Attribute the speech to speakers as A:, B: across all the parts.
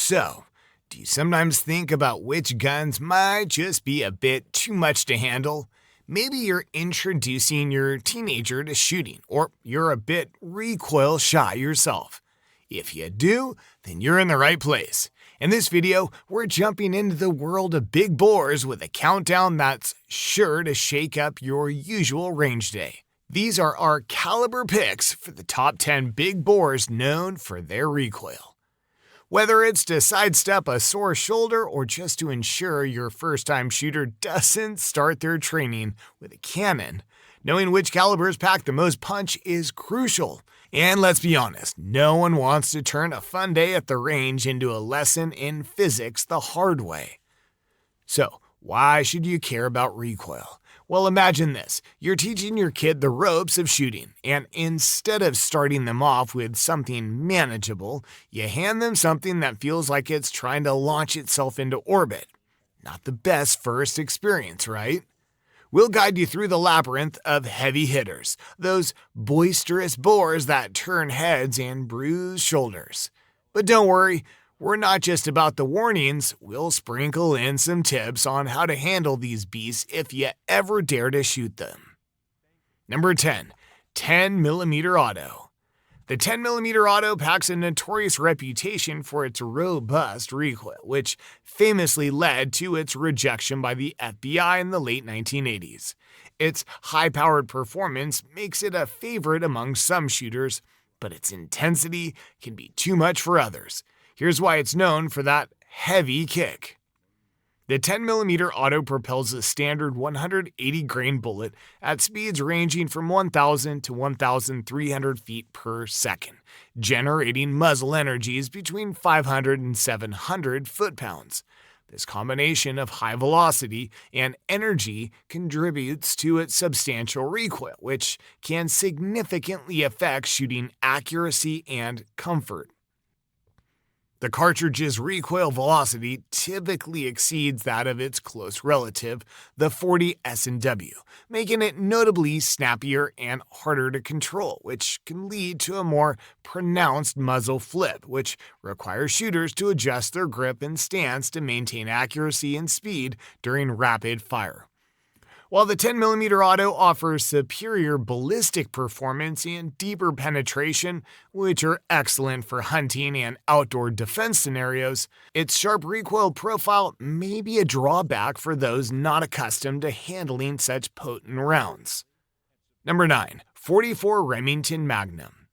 A: So, do you sometimes think about which guns might just be a bit too much to handle? Maybe you're introducing your teenager to shooting, or you're a bit recoil shy yourself. If you do, then you're in the right place. In this video, we're jumping into the world of big bores with a countdown that's sure to shake up your usual range day. These are our caliber picks for the top 10 big bores known for their recoil. Whether it's to sidestep a sore shoulder or just to ensure your first-time shooter doesn't start their training with a cannon, knowing which calibers pack the most punch is crucial. And let's be honest, no one wants to turn a fun day at the range into a lesson in physics the hard way. So, why should you care about recoil? Well, imagine this. You're teaching your kid the ropes of shooting, and instead of starting them off with something manageable, you hand them something that feels like it's trying to launch itself into orbit. Not the best first experience, right? We'll guide you through the labyrinth of heavy hitters, those boisterous bores that turn heads and bruise shoulders. But don't worry, we're not just about the warnings, we'll sprinkle in some tips on how to handle these beasts if you ever dare to shoot them. Number 10. 10mm Auto. The 10mm Auto packs a notorious reputation for its robust recoil, which famously led to its rejection by the FBI in the late 1980s. Its high-powered performance makes it a favorite among some shooters, but its intensity can be too much for others. Here's why it's known for that heavy kick. The 10mm Auto propels a standard 180 grain bullet at speeds ranging from 1,000 to 1,300 feet per second, generating muzzle energies between 500 and 700 foot-pounds. This combination of high velocity and energy contributes to its substantial recoil, which can significantly affect shooting accuracy and comfort. The cartridge's recoil velocity typically exceeds that of its close relative, the .40 S&W, making it notably snappier and harder to control, which can lead to a more pronounced muzzle flip, which requires shooters to adjust their grip and stance to maintain accuracy and speed during rapid fire. While the 10mm Auto offers superior ballistic performance and deeper penetration, which are excellent for hunting and outdoor defense scenarios, its sharp recoil profile may be a drawback for those not accustomed to handling such potent rounds. Number 9. 44 Remington Magnum.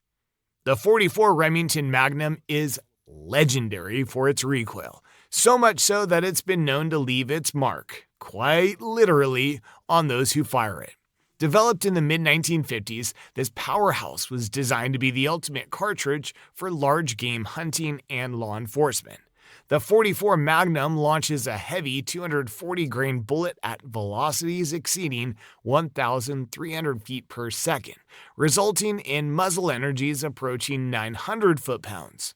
A: The 44 Remington Magnum is legendary for its recoil, so much so that it's been known to leave its mark, quite literally, on those who fire it. Developed in the mid-1950s, this powerhouse was designed to be the ultimate cartridge for large game hunting and law enforcement. The 44 Magnum launches a heavy 240 grain bullet at velocities exceeding 1,300 feet per second, resulting in muzzle energies approaching 900 foot-pounds.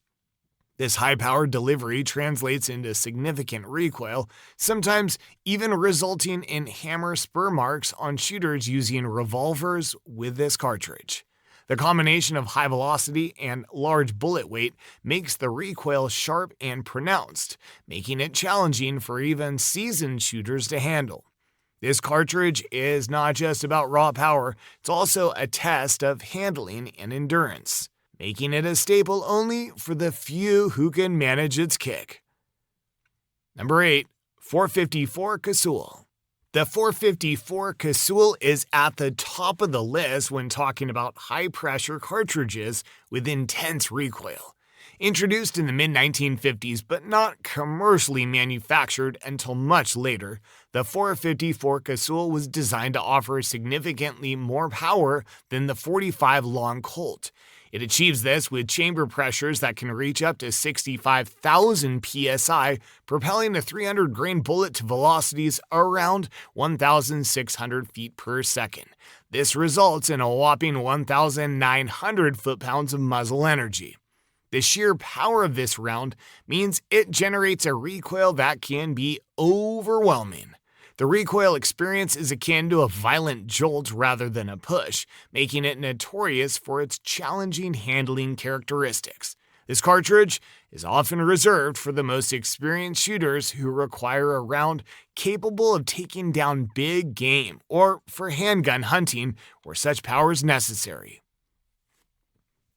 A: This high-powered delivery translates into significant recoil, sometimes even resulting in hammer spur marks on shooters using revolvers with this cartridge. The combination of high velocity and large bullet weight makes the recoil sharp and pronounced, making it challenging for even seasoned shooters to handle. This cartridge is not just about raw power, it's also a test of handling and endurance, making it a staple only for the few who can manage its kick. Number 8. 454 Casull. The 454 Casull is at the top of the list when talking about high-pressure cartridges with intense recoil. Introduced in the mid-1950s but not commercially manufactured until much later, the 454 Casull was designed to offer significantly more power than the .45 Long Colt. It achieves this with chamber pressures that can reach up to 65,000 psi, propelling a 300 grain bullet to velocities around 1,600 feet per second. This results in a whopping 1,900 foot-pounds of muzzle energy. The sheer power of this round means it generates a recoil that can be overwhelming. The recoil experience is akin to a violent jolt rather than a push, making it notorious for its challenging handling characteristics. This cartridge is often reserved for the most experienced shooters who require a round capable of taking down big game, or for handgun hunting where such power is necessary.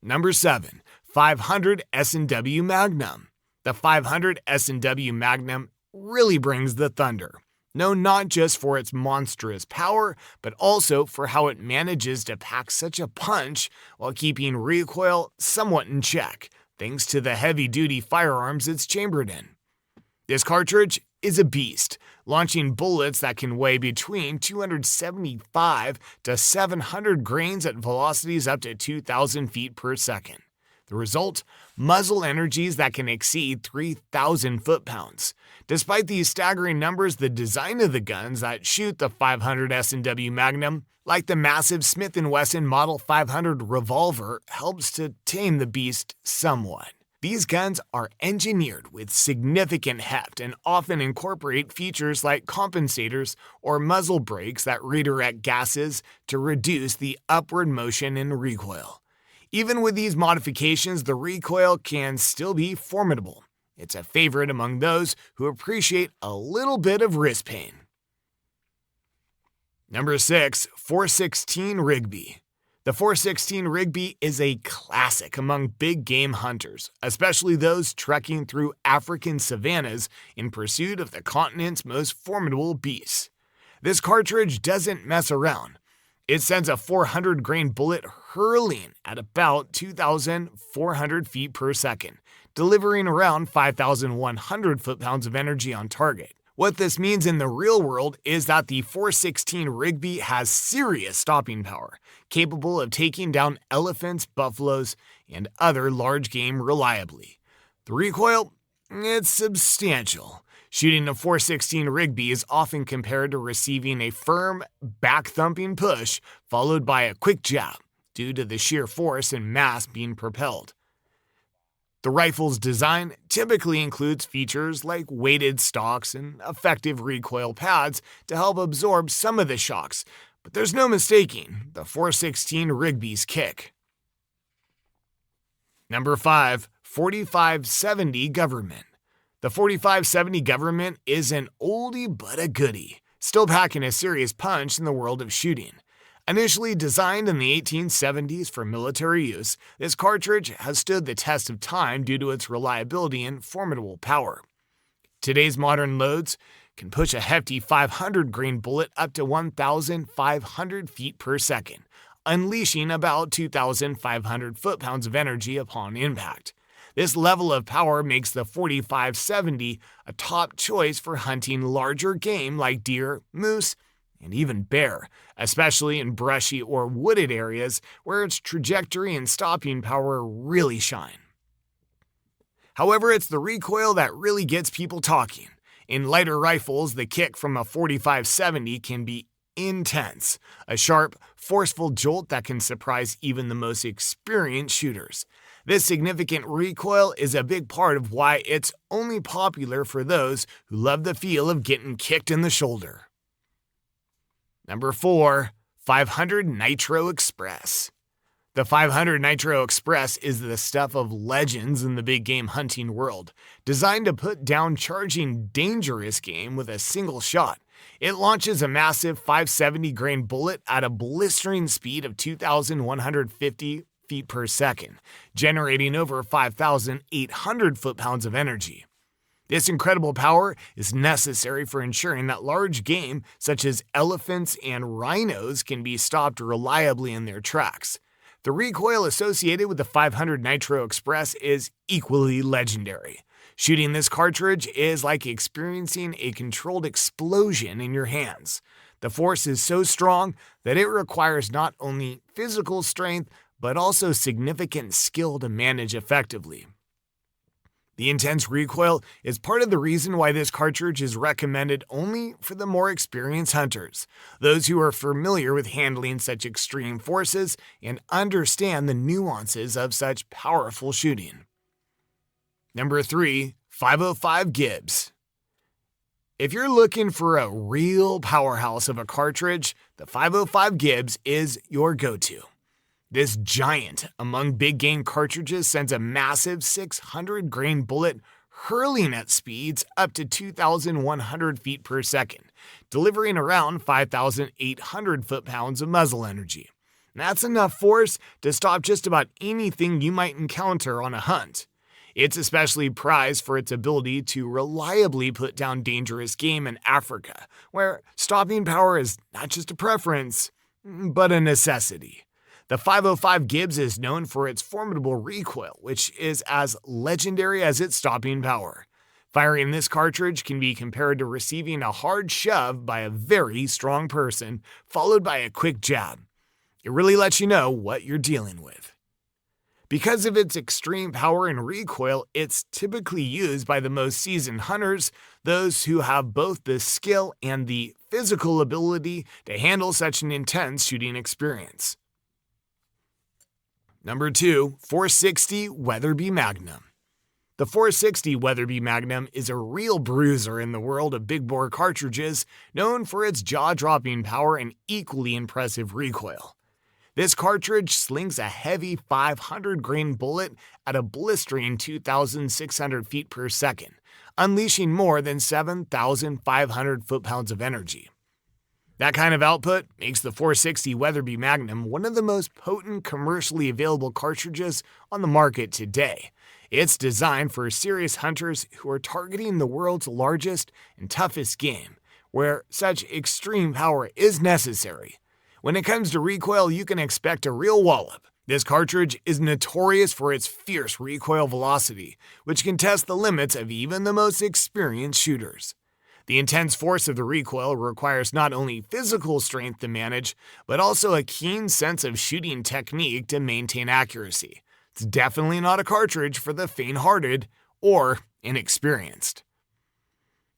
A: Number 7. 500 Snw Magnum. The 500 Snw Magnum really brings the thunder. Known not just for its monstrous power, but also for how it manages to pack such a punch while keeping recoil somewhat in check, thanks to the heavy-duty firearms it's chambered in. This cartridge is a beast, launching bullets that can weigh between 275 to 700 grains at velocities up to 2,000 feet per second. The result? Muzzle energies that can exceed 3,000 foot-pounds. Despite these staggering numbers, the design of the guns that shoot the 500 Snw Magnum, like the massive Smith & Wesson Model 500 revolver, helps to tame the beast somewhat. These guns are engineered with significant heft and often incorporate features like compensators or muzzle brakes that redirect gases to reduce the upward motion in recoil. Even with these modifications, the recoil can still be formidable. It's a favorite among those who appreciate a little bit of wrist pain. Number 6. 416 Rigby. The 416 Rigby is a classic among big game hunters, especially those trekking through African savannas in pursuit of the continent's most formidable beasts. This cartridge doesn't mess around. It sends a 400-grain bullet hurling at about 2,400 feet per second, delivering around 5,100 foot-pounds of energy on target. What this means in the real world is that the 416 Rigby has serious stopping power, capable of taking down elephants, buffaloes, and other large game reliably. The recoil? It's substantial. Shooting a 416 Rigby is often compared to receiving a firm, back-thumping push followed by a quick jab, due to the sheer force and mass being propelled. The rifle's design typically includes features like weighted stocks and effective recoil pads to help absorb some of the shocks, but there's no mistaking the 416 Rigby's kick. Number 5. 4570 Government. The 4570 Government is an oldie but a goodie, still packing a serious punch in the world of shooting. Initially designed in the 1870s for military use, this cartridge has stood the test of time due to its reliability and formidable power. Today's modern loads can push a hefty 500-grain bullet up to 1,500 feet per second, unleashing about 2,500 foot-pounds of energy upon impact. This level of power makes the 4570 a top choice for hunting larger game like deer, moose, and even bear, especially in brushy or wooded areas where its trajectory and stopping power really shine. However, it's the recoil that really gets people talking. In lighter rifles, the kick from a 4570 can be intense, a sharp, forceful jolt that can surprise even the most experienced shooters. This significant recoil is a big part of why it's only popular for those who love the feel of getting kicked in the shoulder. Number 4. 500 Nitro Express. The 500 Nitro Express is the stuff of legends in the big game hunting world, designed to put down charging dangerous game with a single shot. It launches a massive 570-grain bullet at a blistering speed of 2,150 feet per second, generating over 5,800 foot-pounds of energy. This incredible power is necessary for ensuring that large game, such as elephants and rhinos, can be stopped reliably in their tracks. The recoil associated with the 500 Nitro Express is equally legendary. Shooting this cartridge is like experiencing a controlled explosion in your hands. The force is so strong that it requires not only physical strength, but also significant skill to manage effectively. The intense recoil is part of the reason why this cartridge is recommended only for the more experienced hunters, those who are familiar with handling such extreme forces and understand the nuances of such powerful shooting. Number 3. 505 Gibbs. If you're looking for a real powerhouse of a cartridge, the 505 Gibbs is your go-to. This giant among big game cartridges sends a massive 600 grain bullet hurling at speeds up to 2,100 feet per second, delivering around 5,800 foot-pounds of muzzle energy. That's enough force to stop just about anything you might encounter on a hunt. It's especially prized for its ability to reliably put down dangerous game in Africa, where stopping power is not just a preference, but a necessity. The 505 Gibbs is known for its formidable recoil, which is as legendary as its stopping power. Firing this cartridge can be compared to receiving a hard shove by a very strong person, followed by a quick jab. It really lets you know what you're dealing with. Because of its extreme power and recoil, it's typically used by the most seasoned hunters, those who have both the skill and the physical ability to handle such an intense shooting experience. Number 2, 460 Weatherbe Magnum. The 460 Weatherbe Magnum is a real bruiser in the world of big bore cartridges, known for its jaw-dropping power and equally impressive recoil. This cartridge slings a heavy 500 grain bullet at a blistering 2,600 feet per second, unleashing more than 7,500 foot-pounds of energy. That kind of output makes the 460 Weatherbe Magnum one of the most potent commercially available cartridges on the market today. It's designed for serious hunters who are targeting the world's largest and toughest game, where such extreme power is necessary. When it comes to recoil, you can expect a real wallop. This cartridge is notorious for its fierce recoil velocity, which can test the limits of even the most experienced shooters. The intense force of the recoil requires not only physical strength to manage, but also a keen sense of shooting technique to maintain accuracy. It's definitely not a cartridge for the faint-hearted or inexperienced.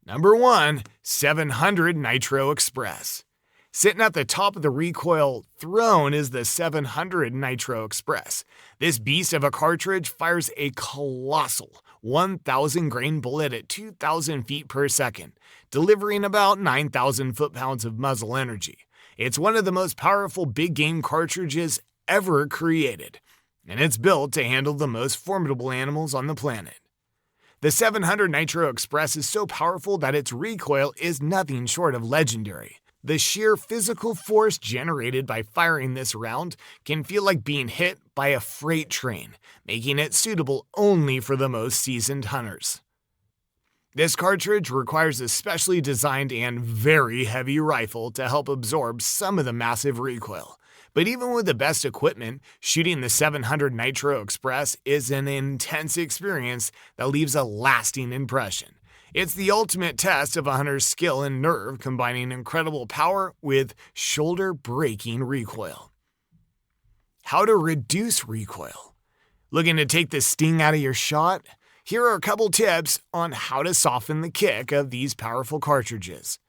A: Number 1, 700 Nitro Express. Sitting at the top of the recoil throne is the 700 Nitro Express. This beast of a cartridge fires a colossal 1,000 grain bullet at 2,000 feet per second, delivering about 9,000 foot-pounds of muzzle energy. It's one of the most powerful big game cartridges ever created, and it's built to handle the most formidable animals on the planet. The 700 Nitro Express is so powerful that its recoil is nothing short of legendary. The sheer physical force generated by firing this round can feel like being hit by a freight train, making it suitable only for the most seasoned hunters. This cartridge requires a specially designed and very heavy rifle to help absorb some of the massive recoil. But even with the best equipment, shooting the 700 Nitro Express is an intense experience that leaves a lasting impression. It's the ultimate test of a hunter's skill and nerve, combining incredible power with shoulder-breaking recoil. How to reduce recoil. Looking to take the sting out of your shot? Here are a couple tips on how to soften the kick of these powerful cartridges.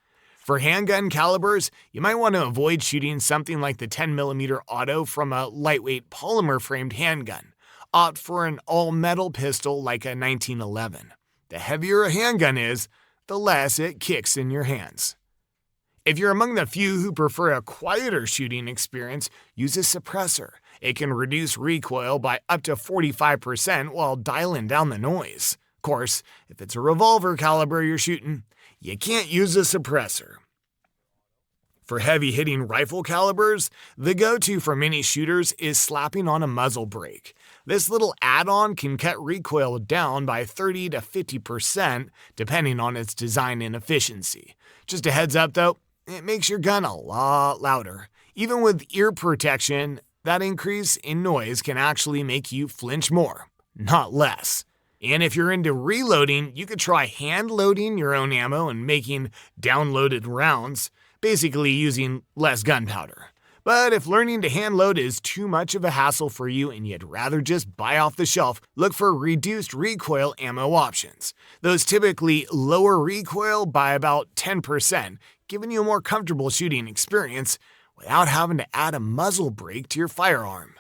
A: For handgun calibers, you might want to avoid shooting something like the 10mm auto from a lightweight polymer-framed handgun. Opt for an all-metal pistol like a 1911. The heavier a handgun is, the less it kicks in your hands. If you're among the few who prefer a quieter shooting experience, use a suppressor. It can reduce recoil by up to 45% while dialing down the noise. Of course, if it's a revolver caliber you're shooting, you can't use a suppressor. For heavy-hitting rifle calibers, the go-to for many shooters is slapping on a muzzle brake. This little add-on can cut recoil down by 30 to 50% depending on its design and efficiency. Just a heads up though, it makes your gun a lot louder. Even with ear protection, that increase in noise can actually make you flinch more, not less. And if you're into reloading, you could try hand-loading your own ammo and making downloaded rounds, basically using less gunpowder. But if learning to hand load is too much of a hassle for you and you'd rather just buy off the shelf, look for reduced recoil ammo options. Those typically lower recoil by about 10%, giving you a more comfortable shooting experience without having to add a muzzle brake to your firearm.